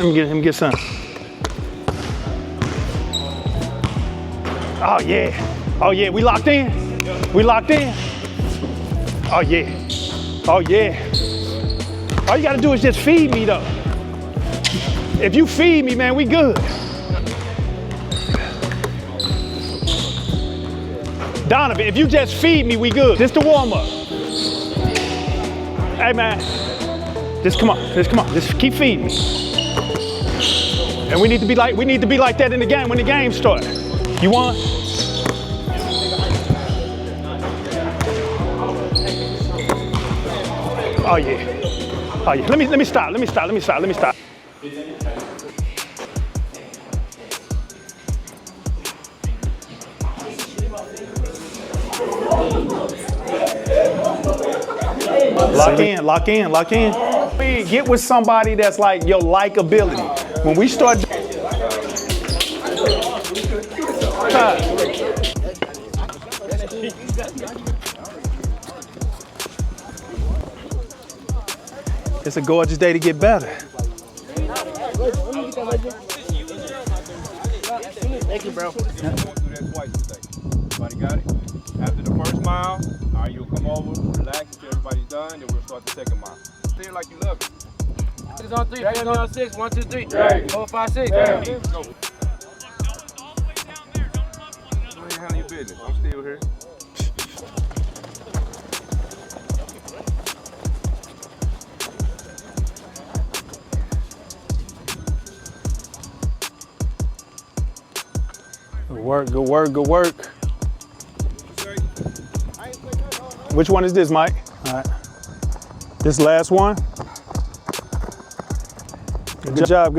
Let me get some. Oh yeah. Oh yeah, we locked in? We locked in? Oh yeah. Oh yeah. All you gotta do is just feed me though. If you feed me, man, we good. Donovan, if you just feed me, we good. This the warm up. Hey man, just come on, just keep feeding me. And we need to be like that in the game when the game starts. You won? Oh yeah. Oh yeah. Let me stop. Lock in. Get with somebody that's like your likability. When we start it's a gorgeous day to get better. Thank you, bro. We'll do that twice today. Everybody got it? After the first mile, all right, you'll come over, relax until everybody's done, then we'll start the second mile. Say it like you love it. It's on 3, it's on 6, 1, 2, 3, 4, 5, 6. Go. Go ahead and handle your business. I'm still here. Good work. Which one is this, Mike? All right. This last one? Good job.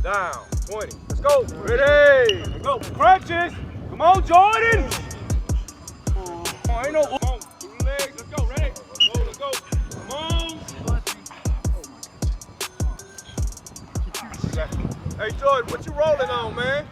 Down, 20. Let's go. Ready. Let's go. Crunches. Come on, Jordan. Come on, ain't no. Come on. Through the legs. Let's go. Ready. Let's go. Come on. Hey, Jordan, what you rolling on, man?